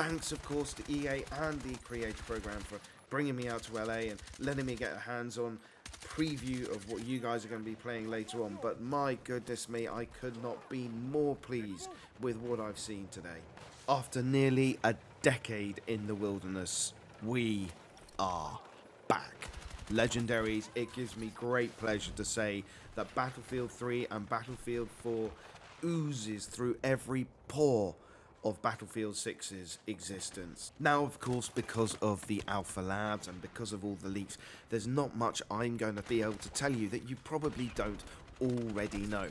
Thanks, of course, to EA and the Creator Program for bringing me out to LA and letting me get a hands-on preview of what you guys are going to be playing later on. But my goodness me, I could not be more pleased with what I've seen today. After nearly a decade in the wilderness, we are back. Legendaries, it gives me great pleasure to say that Battlefield 3 and Battlefield 4 oozes through every pore of Battlefield 6's existence. Now, of course, because of the Alpha Labs and because of all the leaks, there's not much I'm going to be able to tell you that you probably don't already know.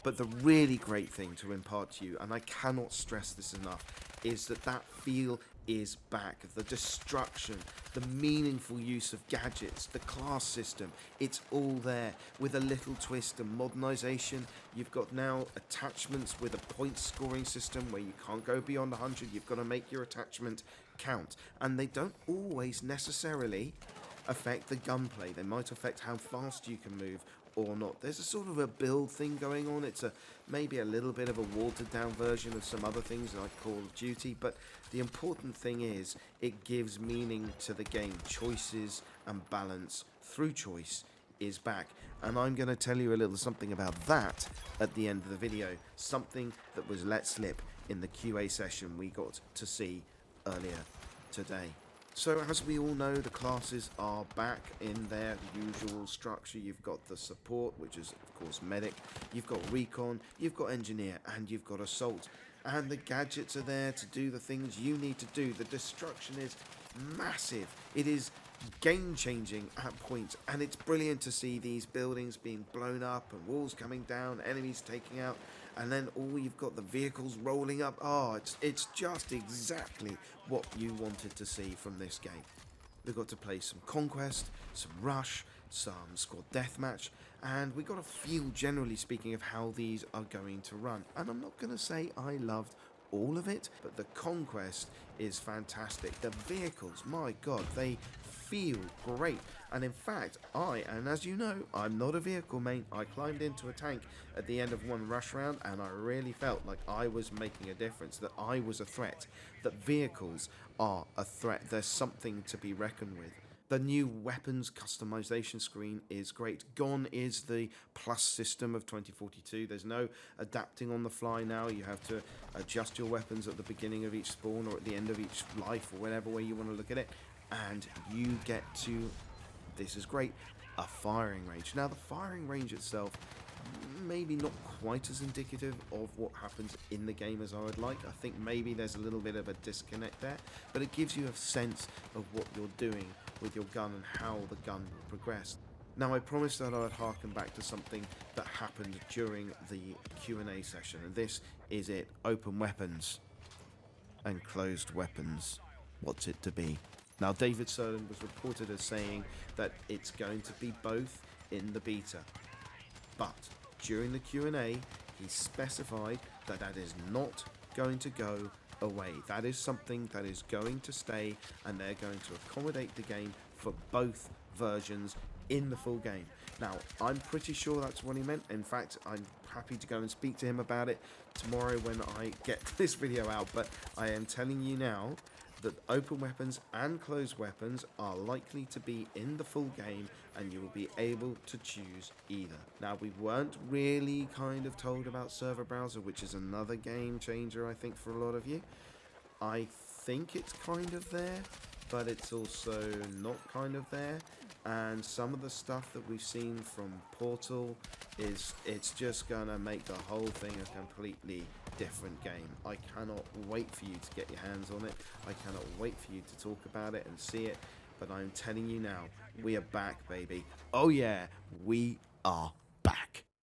But the really great thing to impart to you, and I cannot stress this enough, is that feel is back. The destruction, the meaningful use of gadgets, the class system, it's all there with a little twist and modernization. You've got now attachments with a point scoring system where you can't go beyond 100. You've got to make your attachment count, and they don't always necessarily affect the gunplay. They might affect how fast you can move or not. There's a sort of a build thing going on. It's maybe a little bit of a watered down version of some other things like Call of Duty, but the important thing is it gives meaning to the game. Choices and balance through choice is back, and I'm going to tell you a little something about that at the end of the video, something that was let slip in the QA session we got to see earlier today. So as we all know, the classes are back in their usual structure. You've got the support, which is of course medic, you've got recon, you've got engineer, and you've got assault. And the gadgets are there to do the things you need to do. The destruction is massive. It is game-changing at points, and it's brilliant to see these buildings being blown up and walls coming down, enemies taking out, and then you've got the vehicles rolling up. It's just exactly what you wanted to see from this game. We've got to play some Conquest, some Rush, some Squad Deathmatch, and we got a feel, generally speaking, of how these are going to run. And I'm not going to say I loved all of it, but the Conquest is fantastic. The vehicles, my god, they feel great. And in fact, and as you know, I'm not a vehicle main. I climbed into a tank at the end of one rush round, and I really felt like I was making a difference, that I was a threat, that vehicles are a threat. There's something to be reckoned with. The new weapons customization screen is great. Gone is the plus system of 2042. There's no adapting on the fly now. You have to adjust your weapons at the beginning of each spawn or at the end of each life, or whatever way you want to look at it. And you get to, this is great, a firing range. Now the firing range itself, maybe not quite as indicative of what happens in the game as I would like. I think maybe there's a little bit of a disconnect there, but it gives you a sense of what you're doing with your gun and how the gun will progress. Now I promised that I would harken back to something that happened during the Q&A session, and this is it. Open weapons and closed weapons. What's it to be? Now David Serlin was reported as saying that it's going to be both in the beta, but during the Q&A he specified that is not going to go away. That is something that is going to stay, and they're going to accommodate the game for both versions in the full game. Now, I'm pretty sure that's what he meant. In fact, I'm happy to go and speak to him about it tomorrow when I get this video out, but I am telling you now that open weapons and closed weapons are likely to be in the full game, and you will be able to choose either. Now, we weren't really kind of told about server browser, which is another game changer, I think, for a lot of you. I think it's kind of there, but it's also not kind of there. And some of the stuff that we've seen from Portal it's just gonna make the whole thing a completely different game. I cannot wait for you to get your hands on it. I cannot wait for you to talk about it and see it. But I'm telling you now, we are back, baby. Oh yeah, we are.